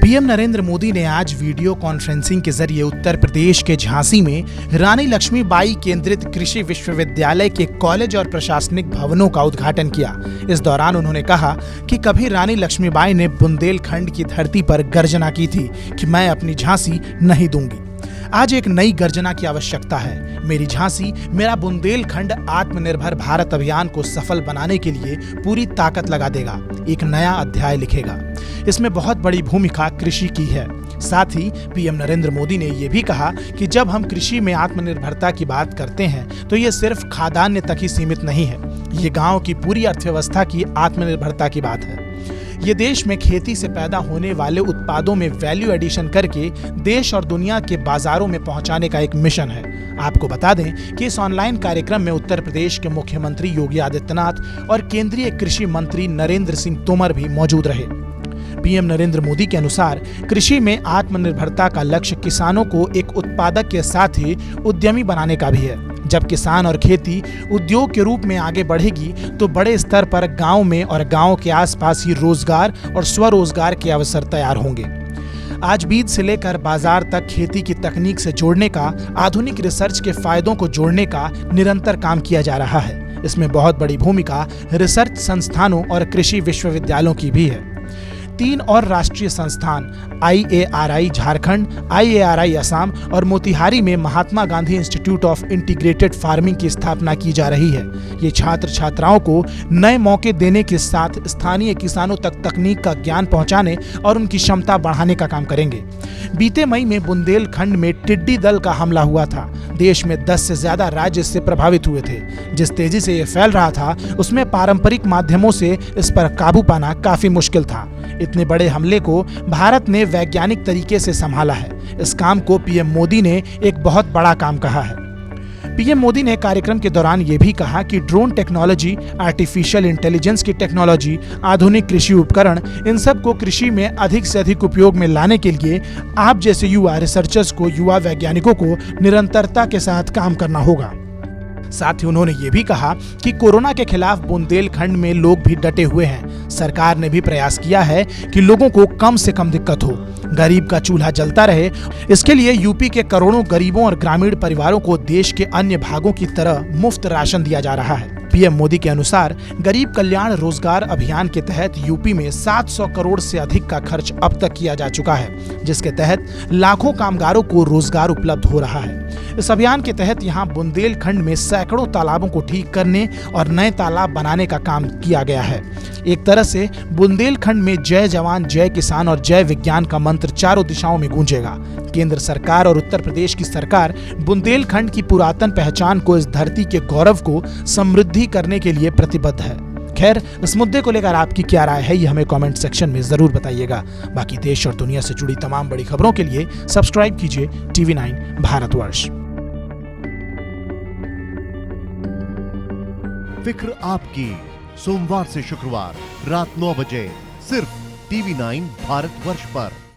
PM Narendra Modi ने आज video conferencing के जरिए उत्तर प्रदेश के झांसी में रानी लक्ष्मीबाई केंद्रित कृषि विश्वविद्यालय के कॉलेज और प्रशासनिक भवनों का उद्घाटन किया। इस दौरान उन्होंने कहा कि कभी रानी लक्ष्मीबाई ने बुंदेलखंड की धरती पर गर्जना की थी कि मैं अपनी झांसी नहीं दूंगी। आज एक नई गर्जना की आवश्यकता है। मेरी झांसी, मेरा बुंदेलखंड आत्मनिर्भर भारत अभियान को सफल बनाने के लिए पूरी ताकत लगा देगा, एक नया अध्याय लिखेगा। इसमें बहुत बड़ी भूमिका कृषि की है। साथ ही पीएम नरेंद्र मोदी ने यह भी कहा कि जब हम कृषि में आत्मनिर्भरता की बात करते हैं तो ये सिर्फ खाद्यान्न तक ही सीमित नहीं है, ये गांव की पूरी अर्थव्यवस्था की आत्मनिर्भरता की बात है। ये देश में खेती से पैदा होने वाले उत्पादों में वैल्यू एडिशन करके देश और दुनिया के बाजारों में पहुंचाने का एक मिशन है। आपको बता दें कि इस ऑनलाइन कार्यक्रम में उत्तर प्रदेश के मुख्यमंत्री योगी आदित्यनाथ और केंद्रीय कृषि मंत्री नरेंद्र सिंह तोमर भी मौजूद रहे। पीएम नरेंद्र मोदी के अनुसार कृषि में आत्मनिर्भरता का लक्ष्य किसानों को एक उत्पादक के साथ ही उद्यमी बनाने का भी है। जब किसान और खेती उद्योग के रूप में आगे बढ़ेगी तो बड़े स्तर पर गांव में और गांव के आसपास ही रोजगार और स्वरोजगार के अवसर तैयार होंगे। आज बीज से लेकर बाजार तक खेती की तकनीक से जोड़ने का, आधुनिक रिसर्च के फायदों को जोड़ने का निरंतर काम किया जा रहा है। इसमें बहुत बड़ी भूमिका रिसर्च संस्थानों और कृषि विश्वविद्यालयों की भी है। 3 और राष्ट्रीय संस्थान IARI झारखंड, IARI असम और मोतिहारी में Mahatma Gandhi Institute of Integrated Farming की स्थापना की जा रही है। ये छात्र छात्राओं को नए मौके देने के साथ स्थानीय किसानों तक तकनीक का ज्ञान पहुंचाने और उनकी क्षमता बढ़ाने का काम करेंगे। बीते मई में बुंदेलखंड में टिड्डी दल का हमला हुआ था। देश में 10 से ज्यादा राज्य इससे प्रभावित हुए थे। जिस तेजी से यह फैल रहा था उसमें पारंपरिक माध्यमों से इस पर काबू पाना काफी मुश्किल था। इतने बड़े हमले को भारत ने वैज्ञानिक तरीके से संभाला है। इस काम को पीएम मोदी ने एक बहुत बड़ा काम कहा है। पीएम मोदी ने कार्यक्रम के दौरान यह भी कहा कि ड्रोन टेक्नोलॉजी, आर्टिफिशियल इंटेलिजेंस की टेक्नोलॉजी, आधुनिक कृषि उपकरण, इन सब को कृषि में अधिक से अधिक उपयोग में लाने के लिए आप जैसे युवा रिसर्चर्स को, युवा वैज्ञानिकों को निरंतरता के साथ काम करना होगा। साथ ही उन्होंने ये भी कहा कि कोरोना के खिलाफ बुंदेलखंड में लोग भी डटे हुए हैं। सरकार ने भी प्रयास किया है कि लोगों को कम से कम दिक्कत हो, गरीब का चूल्हा जलता रहे। इसके लिए यूपी के करोड़ों गरीबों और ग्रामीण परिवारों को देश के अन्य भागों की तरह मुफ्त राशन दिया जा रहा है। पीएम मोदी के अनुसार गरीब कल्याण रोजगार अभियान के तहत यूपी में 700 करोड़ से अधिक का खर्च अब तक किया जा चुका है, जिसके तहत लाखों कामगारों को रोजगार उपलब्ध हो रहा है। इस अभियान के तहत यहां बुंदेलखंड में सैकड़ों तालाबों को ठीक करने और नए तालाब बनाने का काम किया गया है। एक तरह से बुंदेलखंड में जय जवान, जय किसान और जय विज्ञान का मंत्र चारों दिशाओं में गूंजेगा। केंद्र सरकार और उत्तर प्रदेश की सरकार बुंदेलखंड की पुरातन पहचान को, इस धरती के गौरव को समृद्धि करने के लिए प्रतिबद्ध है। खैर, इस मुद्दे को लेकर आपकी क्या राय है, ये हमें कमेंट सेक्शन में जरूर बताइएगा। बाकी देश और दुनिया से जुड़ी तमाम बड़ी खबरों के लिए सब्सक्राइब कीजिए TV9 भारतवर्ष। फिक्र आपकी, सोमवार से शुक्रवार रात 9 बजे सिर्फ TV9 भारतवर्ष पर।